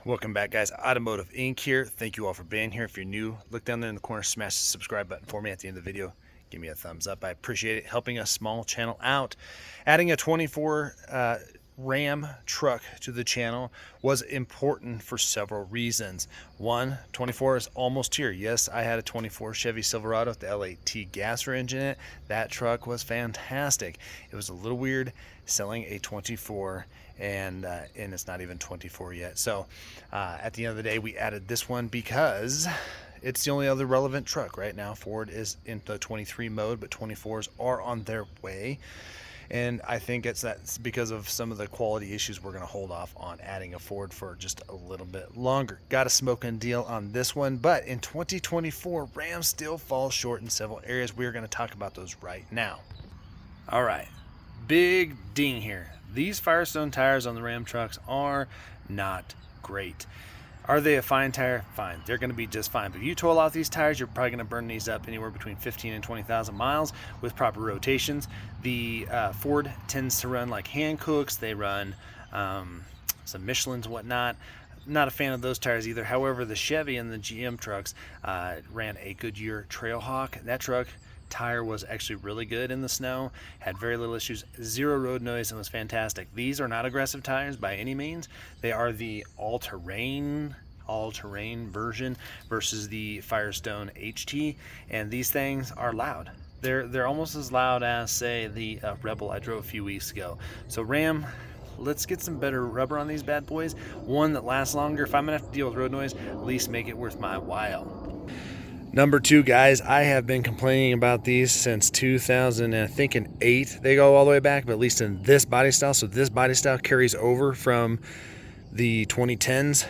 Welcome back, guys. Automotive Inc. here. Thank you all for being here. If you're new, look down there in the corner, smash the subscribe button for me at the end of the video. Give me a thumbs up. I appreciate it, helping a small channel out. Adding a 24 Ram truck to the channel was important for several reasons. One, 24 is almost here. Yes, I had a 24 Chevy Silverado with the L8T gasser engine in it. That truck was fantastic. It was a little weird selling a 24 and it's not even 24 yet. So at the end of the day, we added this one because it's the only other relevant truck right now. Ford is in the 23 mode, but 24s are on their way. And I think that's because of some of the quality issues. We're going to hold off on adding a Ford for just a little bit longer. Got a smoking deal on this one, but in 2024, Ram still falls short in several areas. We're going to talk about those right now. All right, big ding here. These Firestone tires on the Ram trucks are not great. Are they a fine tire? Fine. They're going to be just fine. But if you toil out these tires, you're probably going to burn these up anywhere between 15 and 20,000 miles with proper rotations. The Ford tends to run like Hancooks. They run some Michelins and whatnot. Not a fan of those tires either. However, the Chevy and the GM trucks ran a Goodyear Trailhawk. That truck tire was actually really good in the snow, had very little issues, zero road noise, and was fantastic. These are not aggressive tires by any means. They are the all-terrain version versus the Firestone HT, and these things are loud. They're almost as loud as, say, the Rebel I drove a few weeks ago. So Ram, let's get some better rubber on these bad boys, one that lasts longer. If I'm gonna have to deal with road noise, at least make it worth my while. Number two, guys, I have been complaining about these since 2008. They go all the way back, but at least in this body style. So this body style carries over from the 2010s.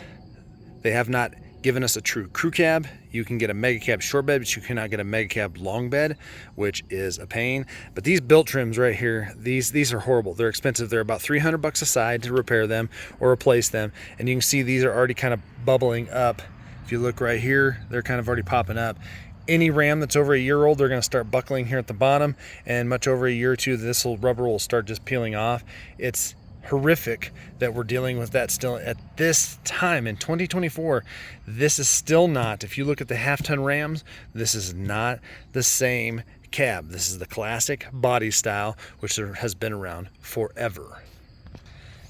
They have not given us a true crew cab. You can get a mega cab short bed, but you cannot get a mega cab long bed, which is a pain. But these built trims right here, these are horrible. They're expensive. They're about $300 a side to repair them or replace them. And you can see these are already kind of bubbling up. If you look right here, they're kind of already popping up. Any Ram that's over a year old, they're going to start buckling here at the bottom, and much over a year or two, this rubber will start just peeling off. It's horrific that we're dealing with that still at this time in 2024. This is still not, if you look at the half-ton Rams, this is not the same cab. This is the classic body style, which has been around forever.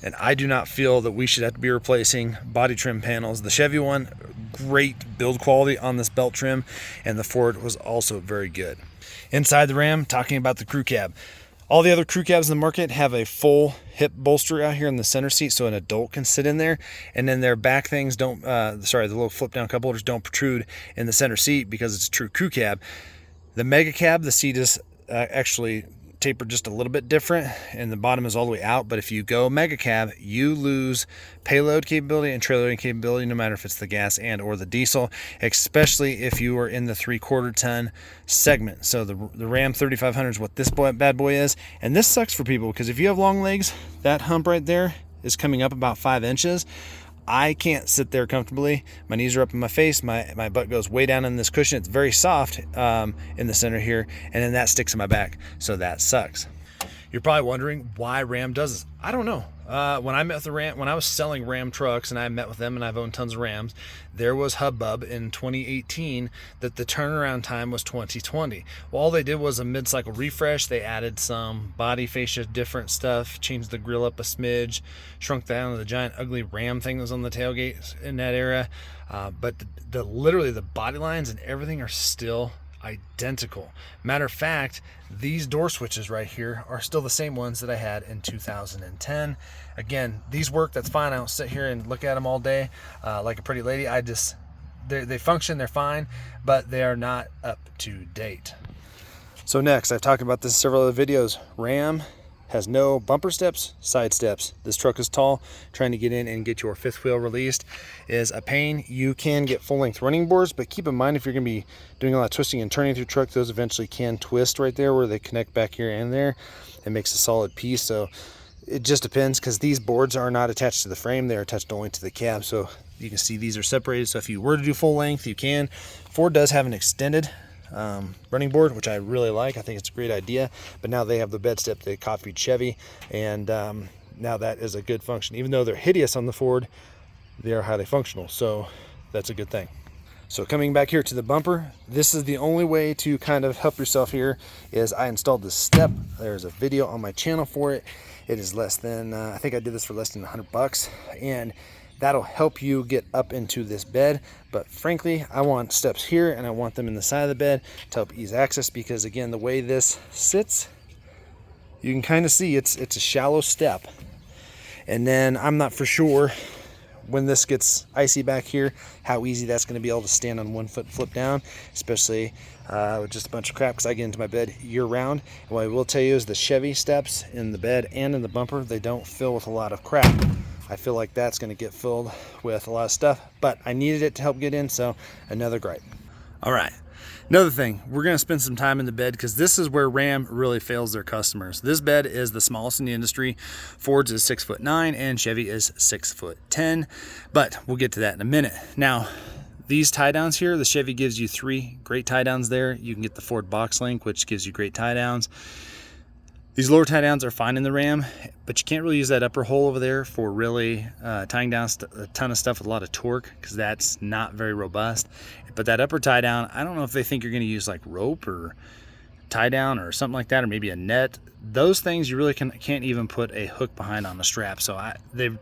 And I do not feel that we should have to be replacing body trim panels. The Chevy one, great build quality on this belt trim, and the Ford was also very good. Inside the Ram, talking about the crew cab. All the other crew cabs in the market have a full hip bolster out here in the center seat so an adult can sit in there, and then their back things don't, the little flip down cup holders don't protrude in the center seat because it's a true crew cab. The Mega Cab, the seat is actually tapered just a little bit different, and the bottom is all the way out. But if you go Mega Cab, you lose payload capability and trailer loading capability, no matter if it's the gas and or the diesel, especially if you are in the 3/4 ton segment. So the Ram 3500 is what this bad boy is, and this sucks for people because if you have long legs, that hump right there is coming up about 5 inches. I can't sit there comfortably. My knees are up in my face. My butt goes way down in this cushion. It's very soft in the center here, and then that sticks in my back. So that sucks. You're probably wondering why Ram does this. I don't know. When I met with when I was selling Ram trucks and I met with them and I've owned tons of Rams, there was hubbub in 2018 that the turnaround time was 2020. Well, all they did was a mid-cycle refresh. They added some body fascia, different stuff, changed the grill up a smidge, shrunk down the giant ugly Ram thing that was on the tailgate in that era. But literally the body lines and everything are still identical. Matter of fact, these door switches right here are still the same ones that I had in 2010. Again, these work, that's fine. I don't sit here and look at them all day like a pretty lady. They function, they're fine, but they are not up to date. So next, I've talked about this in several other videos. Ram has no bumper steps, side steps. This truck is tall. Trying to get in and get your fifth wheel released is a pain. You can get full-length running boards, but keep in mind if you're going to be doing a lot of twisting and turning through the truck, those eventually can twist right there where they connect back here and there. It makes a solid piece. So it just depends because these boards are not attached to the frame. They're attached only to the cab. So you can see these are separated. So if you were to do full length, you can. Ford does have an extended running board, which I really like. I think it's a great idea, but now they have the bed step they copied Chevy, and now that is a good function. Even though they're hideous on the Ford, they are highly functional, so that's a good thing. So coming back here to the bumper, this is the only way to kind of help yourself here is I installed this step. There's a video on my channel for it. It is less than, I think I did this for less than $100, and that'll help you get up into this bed. But frankly, I want steps here and I want them in the side of the bed to help ease access, because again, the way this sits, you can kind of see it's a shallow step. And then I'm not for sure when this gets icy back here, how easy that's going to be able to stand on 1 foot, flip down, especially with just a bunch of crap, because I get into my bed year round. And what I will tell you is the Chevy steps in the bed and in the bumper, they don't fill with a lot of crap. I feel like that's going to get filled with a lot of stuff, but I needed it to help get in, so another gripe. All right. Another thing, we're going to spend some time in the bed, because this is where Ram really fails their customers. This bed is the smallest in the industry. Ford's is 6'9" and Chevy is 6'10", but we'll get to that in a minute. Now, these tie downs here, the Chevy gives you 3 great tie downs there. You can get the Ford box link, which gives you great tie downs. These lower tie downs are fine in the Ram, but you can't really use that upper hole over there for really tying down a ton of stuff with a lot of torque, because that's not very robust. But that upper tie down, I don't know if they think you're going to use like rope or tie down or something like that, or maybe a net. Those things you really can't even put a hook behind on the strap. So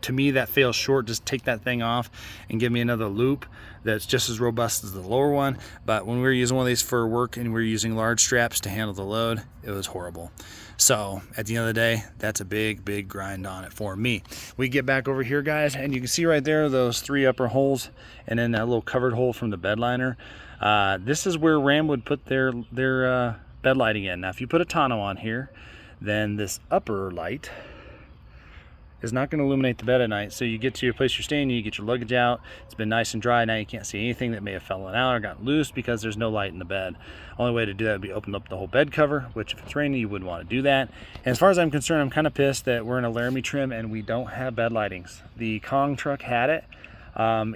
to me, that fails short. Just take that thing off and give me another loop that's just as robust as the lower one. But when we were using one of these for work and we were using large straps to handle the load, it was horrible. So at the end of the day, that's a big grind on it for me. We get back over here, guys, and you can see right there those 3 upper holes and then that little covered hole from the bed liner. This is where Ram would put their bed lighting in. Now, if you put a tonneau on here, then this upper light is not going to illuminate the bed at night. So you get to your place you're staying, you get your luggage out, it's been nice and dry, now you can't see anything that may have fallen out or got loose because there's no light in the bed. Only way to do that would be open up the whole bed cover, which if it's raining, you wouldn't want to do that. And as far as I'm concerned, I'm kind of pissed that we're in a Laramie trim and we don't have bed lightings. The Kong truck had it,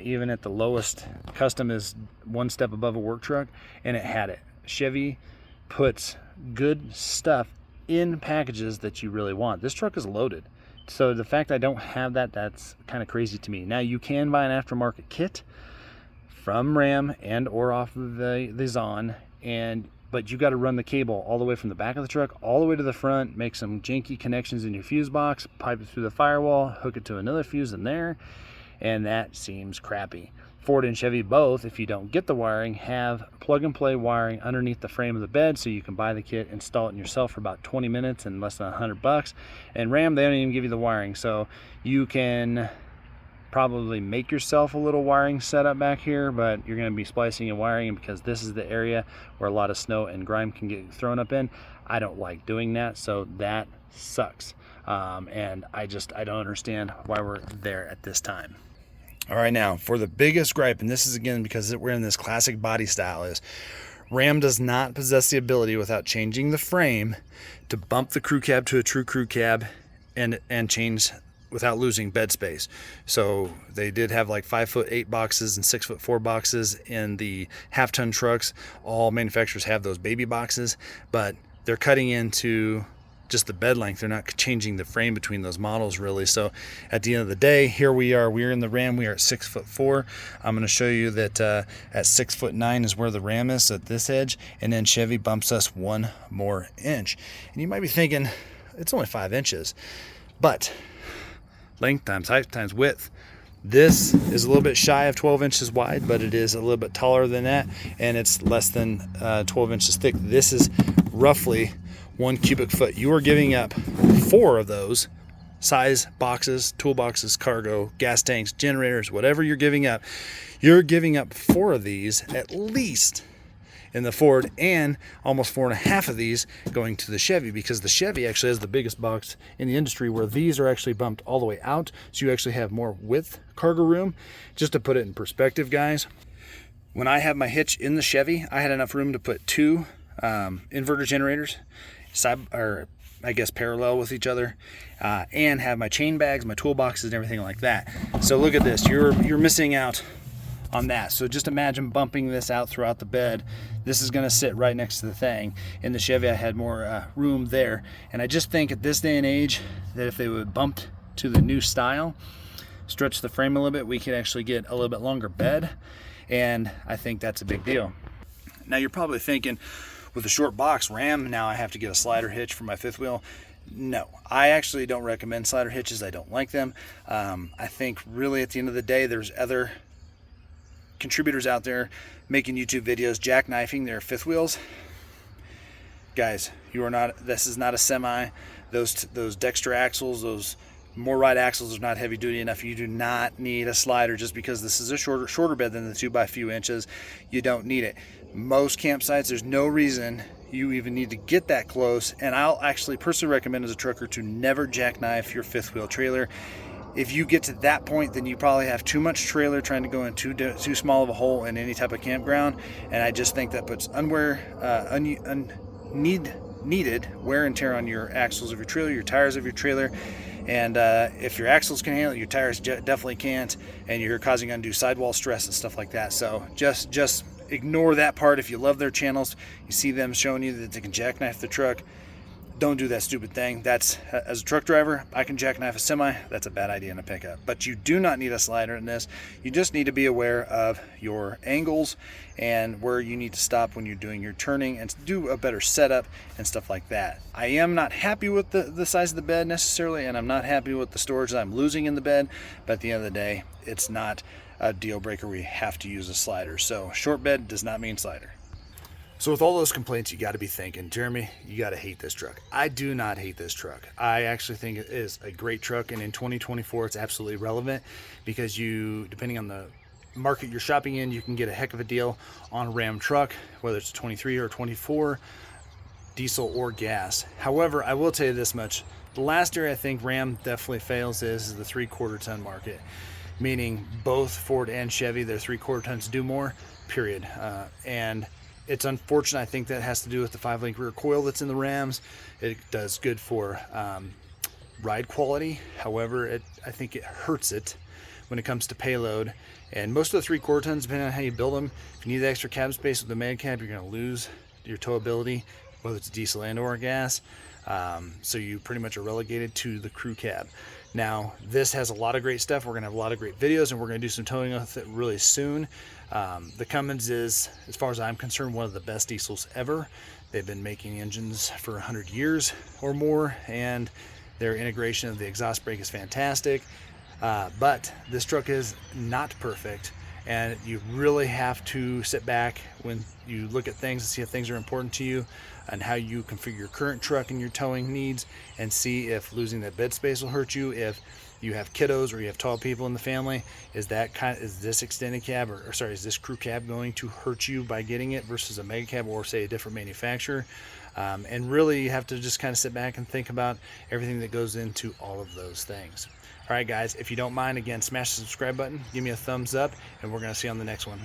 even at the lowest. Custom is 1 step above a work truck, and it had it. Chevy puts good stuff in packages that you really want. This truck is loaded. So the fact I don't have that, that's kind of crazy to me. Now, you can buy an aftermarket kit from Ram and or off of the Zon, but you got to run the cable all the way from the back of the truck all the way to the front, make some janky connections in your fuse box, pipe it through the firewall, hook it to another fuse in there, and that seems crappy. Ford and Chevy both, if you don't get the wiring, have plug-and-play wiring underneath the frame of the bed, so you can buy the kit, install it yourself for about 20 minutes and less than $100. And Ram, they don't even give you the wiring, so you can probably make yourself a little wiring setup back here, but you're going to be splicing and wiring, and because this is the area where a lot of snow and grime can get thrown up in, I don't like doing that, so that sucks. And I don't understand why we're there at this time. All right, now for the biggest gripe, and this is again because we're in this classic body style, is Ram does not possess the ability without changing the frame to bump the crew cab to a true crew cab and change without losing bed space. So they did have like 5'8" boxes and 6'4" boxes in the half-ton trucks. All manufacturers have those baby boxes, but they're cutting into just the bed length. They're not changing the frame between those models really. So at the end of the day, here we're in the Ram, we are at 6'4". I'm going to show you that at 6'9" is where the Ram is at this edge, and then Chevy bumps us 1 more inch. And you might be thinking it's only 5 inches, but length times height times width, this is a little bit shy of 12 inches wide, but it is a little bit taller than that, and it's less than 12 inches thick. This is roughly 1 cubic foot. You are giving up 4 of those size boxes, toolboxes, cargo, gas tanks, generators, whatever you're giving up. You're giving up 4 of these at least in the Ford, and almost 4.5 of these going to the Chevy, because the Chevy actually has the biggest box in the industry, where these are actually bumped all the way out, so you actually have more width cargo room. Just to put it in perspective, guys, when I have my Hitch in the Chevy, I had enough room to put 2 inverter generators parallel with each other, and have my chain bags, my toolboxes, and everything like that. So look at this, you're missing out on that. So just imagine bumping this out throughout the bed. This is going to sit right next to the thing. In the Chevy, I had more room there, and I just think at this day and age that if they would bump to the new style, stretch the frame a little bit, we could actually get a little bit longer bed, and I think that's a big deal. Now you're probably thinking, with a short box ram, now I have to get a slider hitch for my fifth wheel. No, I actually don't recommend slider hitches. I don't like them. I think really at the end of the day, there's other contributors out there making YouTube videos jackknifing their fifth wheels. Guys, this is not a semi. Those Dexter axles, those more right axles are not heavy duty enough. You do not need a slider just because this is a shorter bed than the 2 by few inches. You don't need it. Most campsites, there's no reason you even need to get that close, and I'll actually personally recommend as a trucker to never jackknife your fifth wheel trailer. If you get to that point, then you probably have too much trailer trying to go in too small of a hole in any type of campground, and I just think that puts needed wear and tear on your axles of your trailer, your tires of your trailer. And if your axles can handle it, your tires definitely can't, and you're causing undue sidewall stress and stuff like that. So just ignore that part. If you love their channels, you see them showing you that they can jackknife the truck, don't do that stupid thing. That's, as a truck driver, I can jackknife a semi. That's a bad idea in a pickup. But you do not need a slider in this. You just need to be aware of your angles and where you need to stop when you're doing your turning, and do a better setup and stuff like that. I am not happy with the size of the bed necessarily, and I'm not happy with the storage that I'm losing in the bed, but at the end of the day, it's not a deal breaker. We have to use a slider. So short bed does not mean slider. So with all those complaints, you got to be thinking, Jeremy, you got to hate this truck. I do not hate this truck. I actually think it is a great truck, and in 2024, it's absolutely relevant because you, depending on the market you're shopping in, you can get a heck of a deal on a Ram truck, whether it's a 23 or 24, diesel or gas. However, I will tell you this much. The last area I think Ram definitely fails is the 3/4 ton market, meaning both Ford and Chevy, their 3/4 tons do more, period. And it's unfortunate. I think that has to do with the 5-link rear coil that's in the Rams. It does good for ride quality. However, I think it hurts it when it comes to payload. And most of the 3/4 tons, depending on how you build them, if you need the extra cab space with the med cab, you're going to lose your towability, whether it's diesel and or gas. So you pretty much are relegated to the crew cab. Now, this has a lot of great stuff. We're going to have a lot of great videos, and we're going to do some towing with it really soon. The Cummins is, as far as I'm concerned, one of the best diesels ever. They've been making engines for 100 years or more, and their integration of the exhaust brake is fantastic. But this truck is not perfect, and you really have to sit back when you look at things and see if things are important to you and how you configure your current truck and your towing needs, and see if losing that bed space will hurt you. If you have kiddos or you have tall people in the family, is this extended cab is this crew cab going to hurt you by getting it versus a mega cab or say a different manufacturer? And really you have to just kind of sit back and think about everything that goes into all of those things. All right, guys, if you don't mind, again, smash the subscribe button, give me a thumbs up, and we're going to see you on the next one.